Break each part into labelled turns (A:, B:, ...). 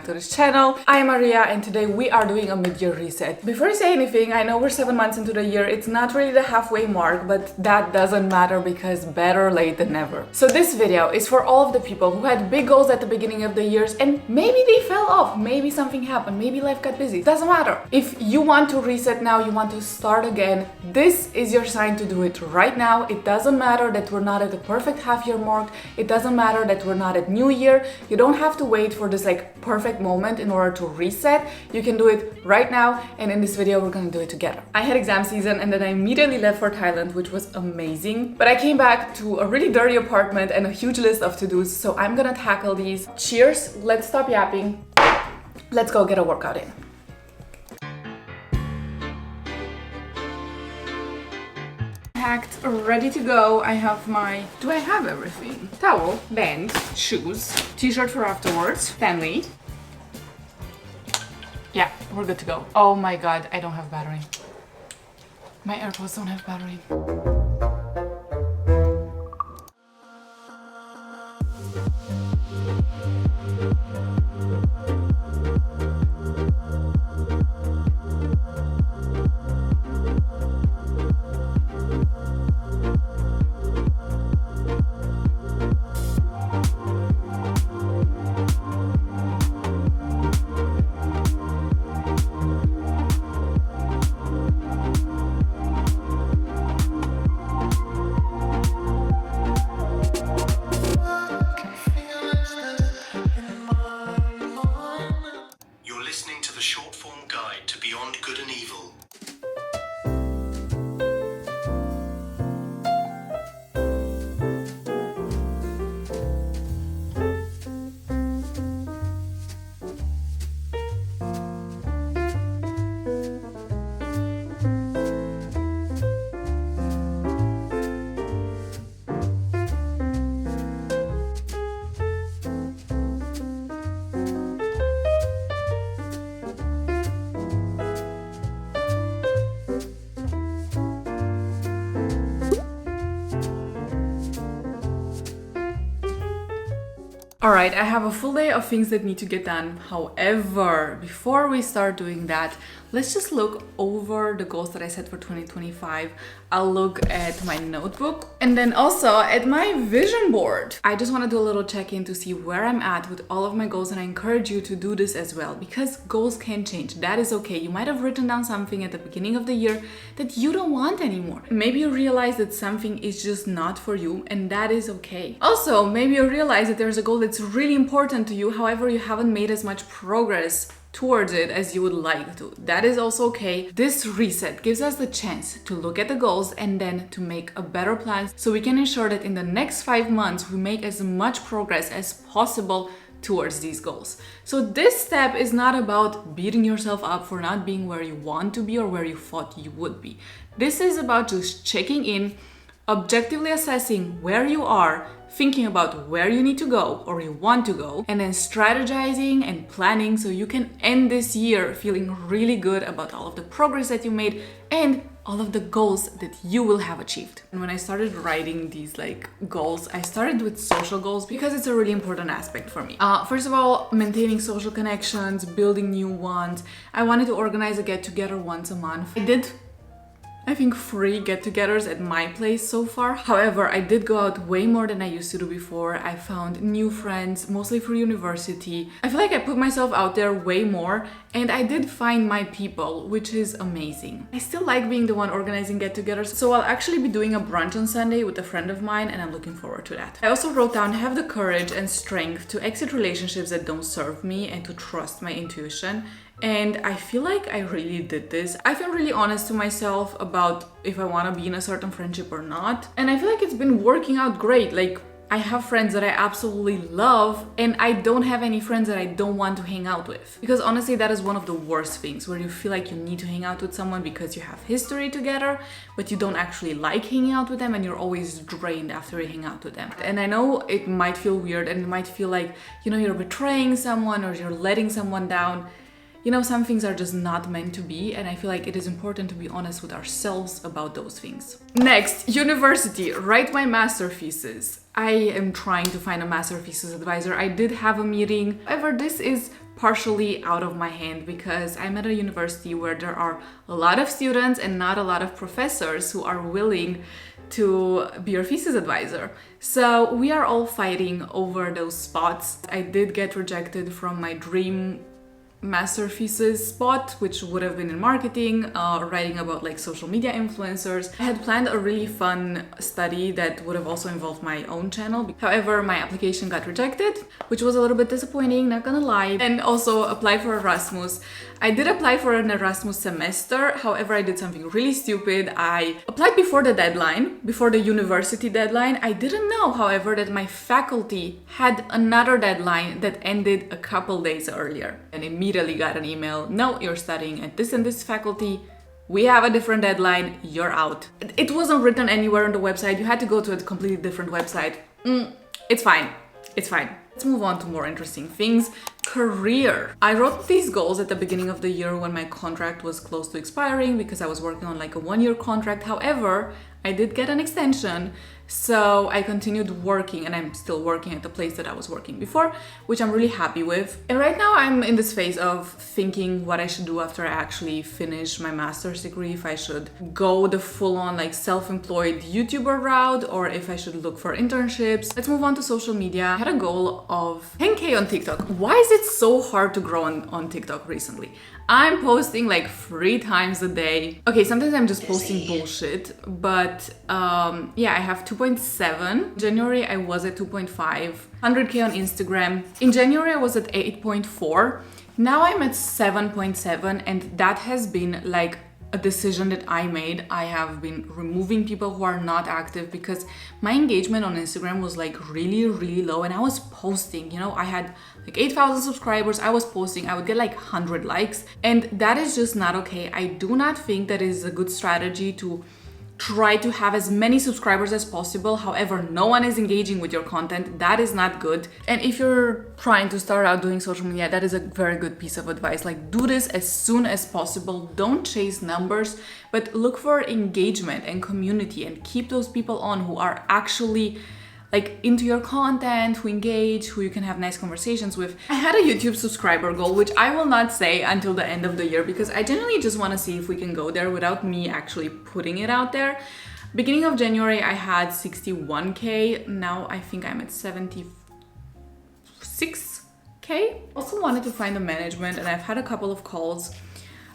A: to this channel. I am Maria and today we are doing a mid-year reset. Before I say anything, I know we're 7 months into the year. It's not really the halfway mark, but that doesn't matter because better late than never. So this video is for all of the people who had big goals at the beginning of the years and maybe they fell off, maybe something happened, maybe life got busy. Doesn't matter. If you want to reset now, you want to start again, this is your sign to do it right now. It doesn't matter that we're not at the perfect half-year mark. It doesn't matter that we're not at New Year. You don't have to wait for this perfect moment in order to reset. You can do it right now, and in this video we're gonna do it together. I had exam season and then I immediately left for Thailand, which was amazing. But I came back to a really dirty apartment and a huge list of to-dos, so I'm gonna tackle these. Cheers, let's stop yapping. Let's go get a workout in. Packed, ready to go. I have my... do I have everything? Towel, band, shoes, t-shirt for afterwards, family. Yeah, we're good to go. Oh my god, I don't have battery. My AirPods don't have battery. Alright, I have a full day of things that need to get done. However, before we start doing that, let's just look over the goals that I set for 2025. I'll look at my notebook and then also at my vision board. I just want to do a little check-in to see where I'm at with all of my goals, and I encourage you to do this as well because goals can change. That is okay. You might have written down something at the beginning of the year that you don't want anymore. Maybe you realize that something is just not for you, and that is okay. Also, maybe you realize that there's a goal that's really important to you, however, you haven't made as much progress towards it as you would like to. That is also okay. This reset gives us the chance to look at the goals and then to make a better plan so we can ensure that in the next 5 months we make as much progress as possible towards these goals. So this step is not about beating yourself up for not being where you want to be or where you thought you would be. This is about just checking in, objectively assessing where you are, thinking about where you need to go or you want to go, and then strategizing and planning so you can end this year feeling really good about all of the progress that you made and all of the goals that you will have achieved. And when I started writing these goals, I started with social goals because it's a really important aspect for me. First of all, maintaining social connections, building new ones. I wanted to organize a get-together once a month. I did I think 3 get-togethers at my place so far. However, I did go out way more than I used to do before. I found new friends, mostly through university. I feel like I put myself out there way more, and I did find my people, which is amazing. I still like being the one organizing get-togethers, so I'll actually be doing a brunch on Sunday with a friend of mine, and I'm looking forward to that. I also wrote down, have the courage and strength to exit relationships that don't serve me and to trust my intuition. And I feel like I really did this. I've been really honest to myself about if I want to be in a certain friendship or not. And I feel like it's been working out great. I have friends that I absolutely love, and I don't have any friends that I don't want to hang out with. Because honestly, that is one of the worst things, where you feel like you need to hang out with someone because you have history together, but you don't actually like hanging out with them, and you're always drained after you hang out with them. And I know it might feel weird, and it might feel like, you're betraying someone or you're letting someone down. Some things are just not meant to be, and I feel like it is important to be honest with ourselves about those things. Next, university. Write my master thesis. I am trying to find a master thesis advisor. I did have a meeting. However, this is partially out of my hand because I'm at a university where there are a lot of students and not a lot of professors who are willing to be your thesis advisor. So we are all fighting over those spots. I did get rejected from my dream master thesis spot, which would have been in marketing, writing about like social media influencers. I had planned a really fun study that would have also involved my own channel. However, my application got rejected, which was a little bit disappointing, not gonna lie. And also apply for Erasmus. I did apply for an Erasmus semester. However, I did something really stupid. I applied before the deadline, before the university deadline. I didn't know, however, that my faculty had another deadline that ended a couple days earlier. And immediately got an email, no, you're studying at this and this faculty. We have a different deadline, you're out. It wasn't written anywhere on the website. You had to go to a completely different website. It's fine. It's fine. Let's move on to more interesting things. Career. I wrote these goals at the beginning of the year when my contract was close to expiring because I was working on like a 1-year contract. However, I did get an extension, so I continued working, and I'm still working at the place that I was working before, which I'm really happy with. And right now I'm in this phase of thinking what I should do after I actually finish my master's degree, if I should go the full-on like self-employed YouTuber route or if I should look for internships. Let's move on to social media. I had a goal of 10K on TikTok. Why is it so hard to grow on TikTok recently? I'm posting like 3 times a day. Okay, sometimes I'm just posting bullshit, but yeah, I have 2.7. January I was at 2.5, 100K on Instagram. In January I was at 8.4. Now I'm at 7.7, and that has been like a decision that I made. I have been removing people who are not active because my engagement on Instagram was like really low, and I was posting, you know, I had like 8,000 subscribers, I was posting, I would get like 100 likes, and that is just not okay. I do not think that is a good strategy to try to have as many subscribers as possible. However, no one is engaging with your content. That is not good. And if you're trying to start out doing social media, that is a very good piece of advice. Like, do this as soon as possible. Don't chase numbers, but look for engagement and community and keep those people on who are actually like into your content, who engage, who you can have nice conversations with. I had a YouTube subscriber goal, which I will not say until the end of the year because I genuinely just want to see if we can go there without me actually putting it out there. Beginning of January, I had 61K. Now I think I'm at 76K. Also wanted to find a management, and I've had a couple of calls.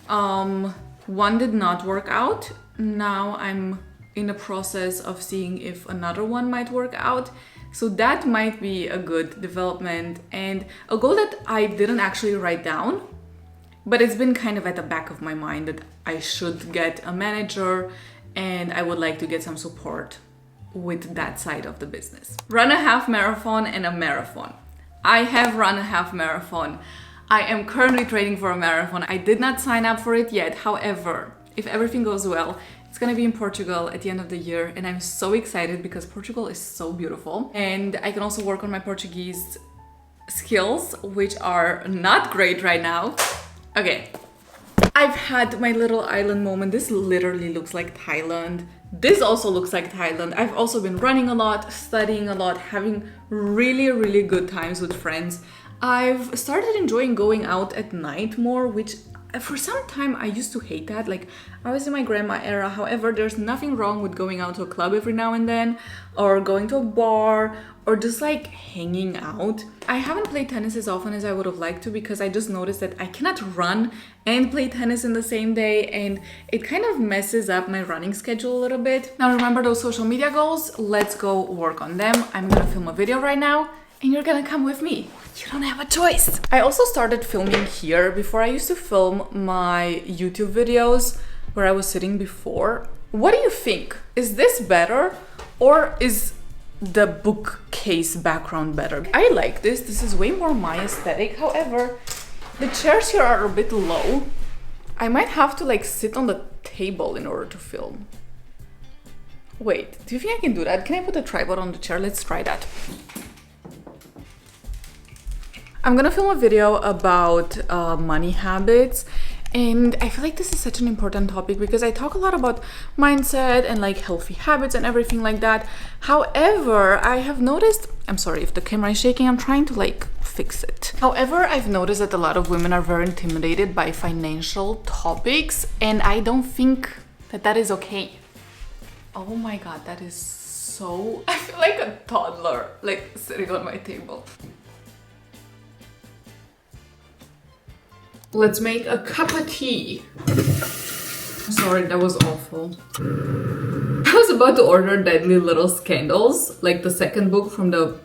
A: One did not work out. Now I'm in the process of seeing if another one might work out. So that might be a good development, and a goal that I didn't actually write down, but it's been kind of at the back of my mind that I should get a manager and I would like to get some support with that side of the business. Run a half marathon and a marathon. I have run a half marathon. I am currently training for a marathon. I did not sign up for it yet. However, if everything goes well, it's gonna be in Portugal at the end of the year, and I'm so excited because Portugal is so beautiful. And I can also work on my Portuguese skills, which are not great right now. Okay, I've had my little island moment. This literally looks like Thailand. This also looks like Thailand. I've also been running a lot, studying a lot, having really good times with friends. I've started enjoying going out at night more, which for some time I used to hate that. Like, I was in my grandma era. However, there's nothing wrong with going out to a club every now and then, or going to a bar, or just like hanging out. I haven't played tennis as often as I would have liked to because I just noticed that I cannot run and play tennis in the same day, and it kind of messes up my running schedule a little bit. Now remember those social media goals? Let's go work on them. I'm gonna film a video right now, and you're gonna come with me. You don't have a choice. I also started filming here. Before, I used to film my YouTube videos where I was sitting before. What do you think? Is this better, or is the bookcase background better? I like this. This is way more my aesthetic. However, the chairs here are a bit low. I might have to like sit on the table in order to film. Wait, do you think I can do that? Can I put a tripod on the chair? Let's try that. I'm gonna film a video about money habits, And I feel like this is such an important topic because I talk a lot about mindset and like healthy habits and everything like that. However, I have noticed, I'm sorry if the camera is shaking, I'm trying to like fix it. However, I've noticed that a lot of women are very intimidated by financial topics, and I don't think that that is okay. Oh my God, that is so, I feel like a toddler, like sitting on my table. Let's make a cup of tea. Sorry, that was awful. I was about to order Deadly Little Scandals, like the second book from the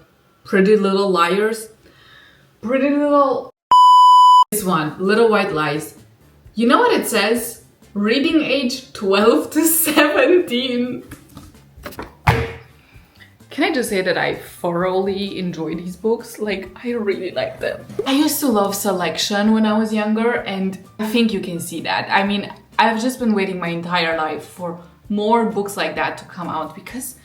A: Pretty Little Liars. Pretty Little... This one, Little White Lies. You know what it says? Reading age 12 to 17. Can I just say that I thoroughly enjoy these books? Like, I really like them. I used to love selection when I was younger, and I think you can see that. I mean, I've just been waiting my entire life for more books like that to come out because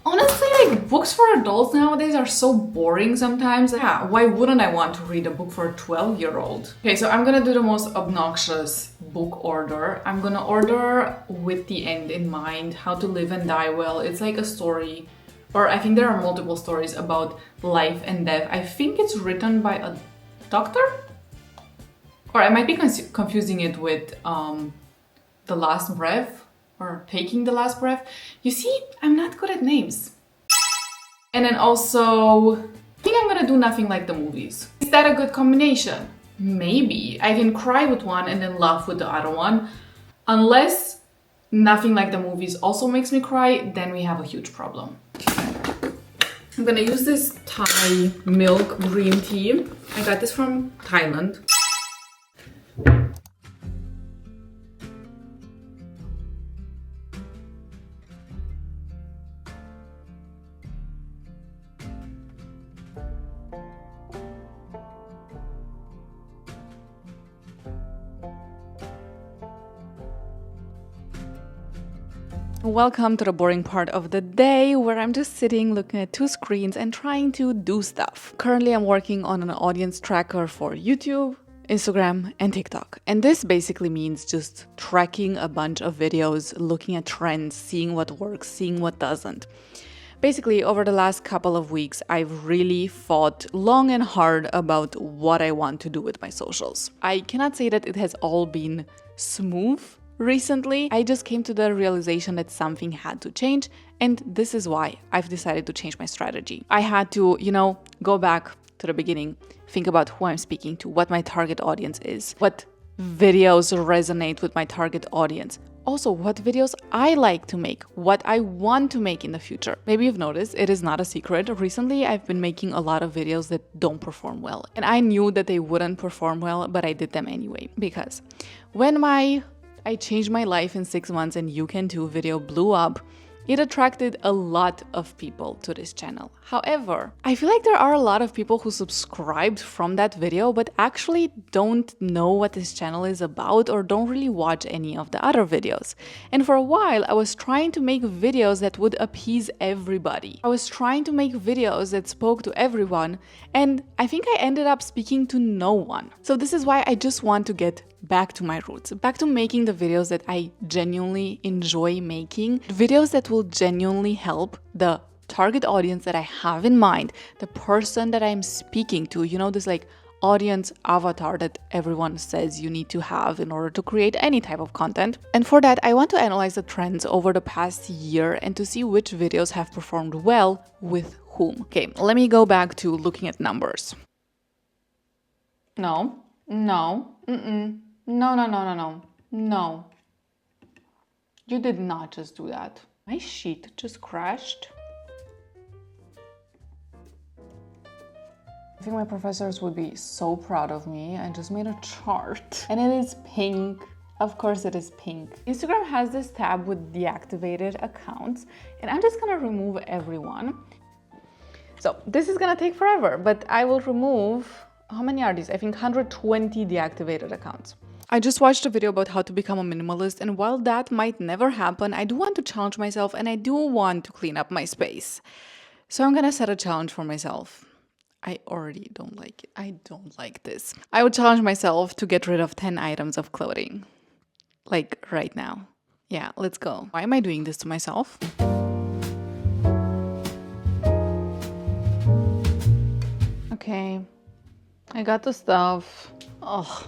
A: honestly, like, books for adults nowadays are so boring sometimes. Yeah, why wouldn't I want to read a book for a 12-year-old? Okay, so I'm gonna do the most obnoxious book order. I'm gonna order with the end in mind, How to Live and Die Well. It's like a story, or I think there are multiple stories about life and death. I think it's written by a doctor? Or I might be confusing it with The Last Breath or Taking the Last Breath. You see, I'm not good at names. And then also, I think I'm gonna do Nothing Like the Movies. Is that a good combination? Maybe. I can cry with one and then laugh with the other one. Unless Nothing Like the Movies also makes me cry, then we have a huge problem. I'm gonna use this Thai milk green tea. I got this from Thailand. Welcome to the boring part of the day where I'm just sitting looking at two screens and trying to do stuff. Currently, I'm working on an audience tracker for YouTube, Instagram, and TikTok. And this basically means just tracking a bunch of videos, looking at trends, seeing what works, seeing what doesn't. Basically, over the last couple of weeks, I've really thought long and hard about what I want to do with my socials. I cannot say that it has all been smooth. Recently, I just came to the realization that something had to change, and this is why I've decided to change my strategy. I had to, go back to the beginning, think about who I'm speaking to, what my target audience is, what videos resonate with my target audience, also what videos I like to make, what I want to make in the future. Maybe you've noticed, it is not a secret. Recently, I've been making a lot of videos that don't perform well, and I knew that they wouldn't perform well, but I did them anyway, because when I changed my life in 6 months and you can too video blew up, it attracted a lot of people to this channel. However, I feel like there are a lot of people who subscribed from that video but actually don't know what this channel is about or don't really watch any of the other videos. And for a while, I was trying to make videos that would appease everybody. I was trying to make videos that spoke to everyone, and I think I ended up speaking to no one. So this is why I just want to get back to my roots, back to making the videos that I genuinely enjoy making, videos that will genuinely help the target audience that I have in mind, the person that I'm speaking to, this like audience avatar that everyone says you need to have in order to create any type of content. And for that, I want to analyze the trends over the past year and to see which videos have performed well with whom. Okay, let me go back to looking at numbers. No. No. You did not just do that. My sheet just crashed. I think my professors would be so proud of me. I just made a chart and it is pink. Of course it is pink. Instagram has this tab with deactivated accounts and I'm just gonna remove everyone. So this is gonna take forever, but I will remove, how many are these? I think 120 deactivated accounts. I just watched a video about how to become a minimalist, and while that might never happen, I do want to challenge myself and I do want to clean up my space. So I'm gonna set a challenge for myself. I already don't like it. I don't like this. I would challenge myself to get rid of 10 items of clothing. Like right now. Yeah, let's go. Why am I doing this to myself? Okay, I got the stuff. Oh.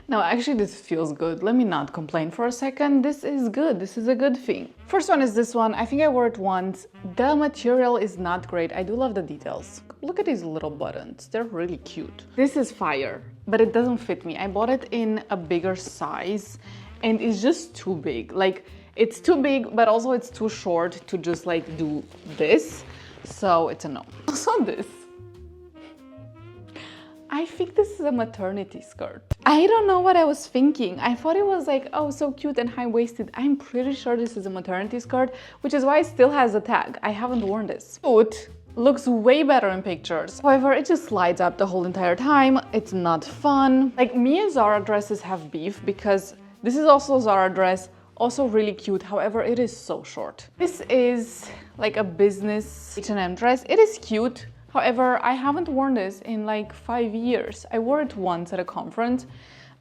A: No, actually this feels good. Let me not complain for a second. This is good. This is a good thing. First one is this one. I think I wore it once. The material is not great. I do love the details. Look at these little buttons. They're really cute. This is fire, but it doesn't fit me. I bought it in a bigger size and it's just too big. Like it's too big, but also it's too short to just like do this. So it's a no. Also this. I think this is a maternity skirt. I don't know what I was thinking. I thought it was like, oh, so cute and high-waisted. I'm pretty sure this is a maternity skirt, which is why it still has a tag. I haven't worn this. It looks way better in pictures. However, it just slides up the whole entire time. It's not fun. Like me and Zara dresses have beef because this is also a Zara dress, also really cute. However, it is so short. This is like a business H&M dress. It is cute. However, I haven't worn this in like 5 years. I wore it once at a conference.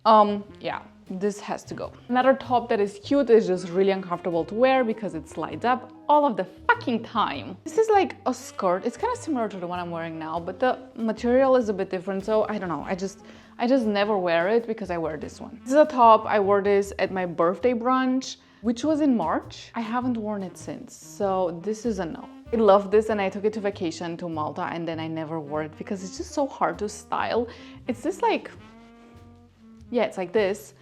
A: Yeah, this has to go. Another top that is cute is just really uncomfortable to wear because it slides up all of the fucking time. This is like a skirt. It's kind of similar to the one I'm wearing now, but the material is a bit different. So I don't know. I just never wear it because I wear this one. This is a top. I wore this at my birthday brunch, which was in March. I haven't worn it since. So this is a no. I love this and I took it to vacation to Malta and then I never wore it because it's just so hard to style. It's just like, yeah, it's like this.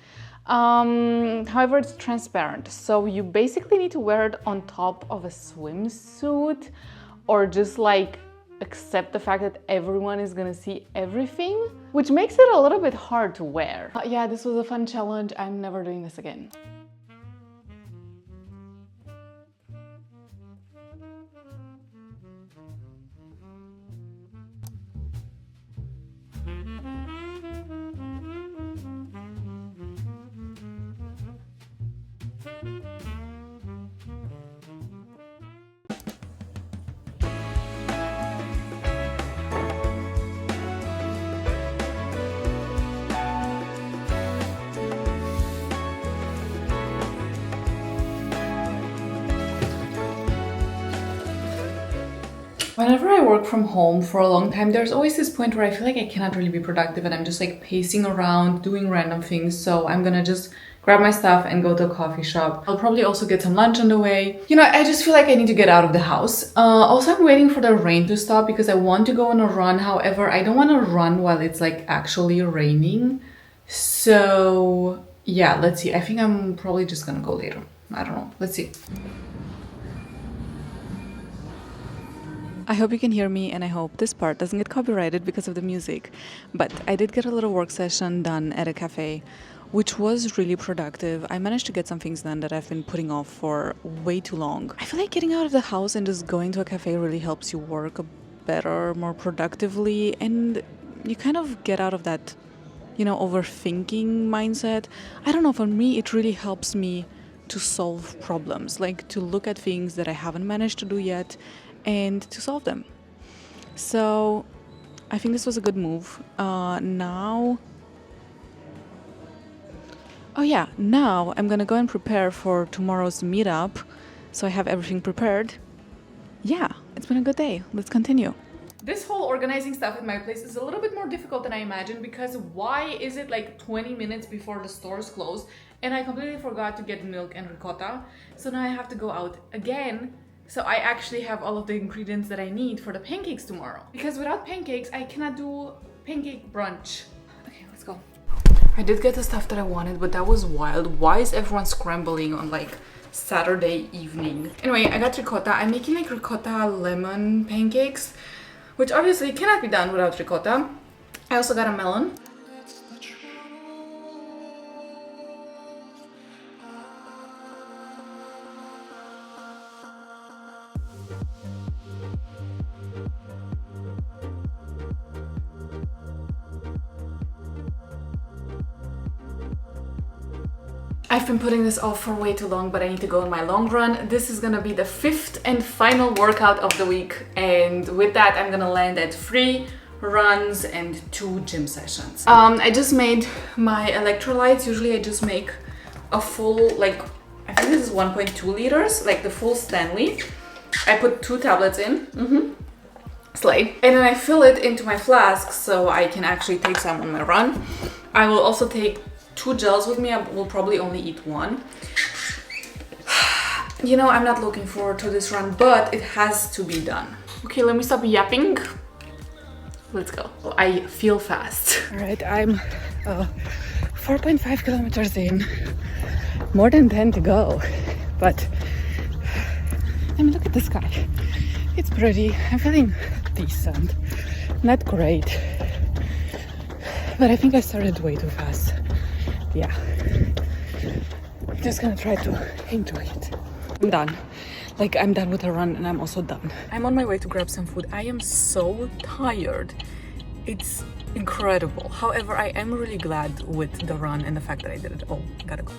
A: However, it's transparent. So you basically need to wear it on top of a swimsuit or just like accept the fact that everyone is gonna see everything, which makes it a little bit hard to wear. Yeah, this was a fun challenge. I'm never doing this again. Whenever I work from home for a long time, there's always this point where I feel like I cannot really be productive and I'm just like pacing around, doing random things. So I'm gonna just grab my stuff and go to a coffee shop. I'll probably also get some lunch on the way. You know, I just feel like I need to get out of the house. Also, I'm waiting for the rain to stop because I want to go on a run. However, I don't want to run while it's like actually raining. So yeah, let's see. I think I'm probably just gonna go later. I don't know. Let's see. I hope you can hear me and I hope this part doesn't get copyrighted because of the music. But I did get a little work session done at a cafe, which was really productive. I managed to get some things done that I've been putting off for way too long. I feel like getting out of the house and just going to a cafe really helps you work better, more productively, and you kind of get out of that, you know, overthinking mindset. I don't know, for me, it really helps me to solve problems, like to look at things that I haven't managed to do yet and to solve them. So I think this was a good move. Now I'm gonna go and prepare for tomorrow's meetup, so I have everything prepared. Yeah, it's been a good day. Let's continue. This whole organizing stuff at my place is a little bit more difficult than I imagined because why is it like 20 minutes before the stores close and I completely forgot to get milk and ricotta, so now I have to go out again. So I actually have all of the ingredients that I need for the pancakes tomorrow. Because without pancakes, I cannot do pancake brunch. Okay, let's go. I did get the stuff that I wanted, but that was wild. Why is everyone scrambling on like Saturday evening? Anyway, I got ricotta. I'm making like ricotta lemon pancakes, which obviously cannot be done without ricotta. I also got a melon. I've been putting this off for way too long, but I need to go on my long run. This is gonna be the 5th and final workout of the week, and with that I'm gonna land at 3 runs and 2 gym sessions. I just made my electrolytes. Usually I just make a full, like, I think this is 1.2 liters, like the full Stanley. I put 2 tablets in, slay. And then I fill it into my flask so I can actually take some on my run. I will also take 2 gels with me. I will probably only eat 1. You know, I'm not looking forward to this run, but it has to be done. Okay, let me stop yapping. Let's go. I feel fast. All right, I'm 4.5 kilometers in. More than 10 to go. But, I mean, look at the sky. It's pretty. I'm feeling decent. Not great. But I think I started way too fast. Yeah. I'm just gonna try to enjoy it. I'm done. Like, I'm done with the run and I'm also done. I'm on my way to grab some food. I am so tired. It's incredible. However, I am really glad with the run and the fact that I did it. Oh, gotta go.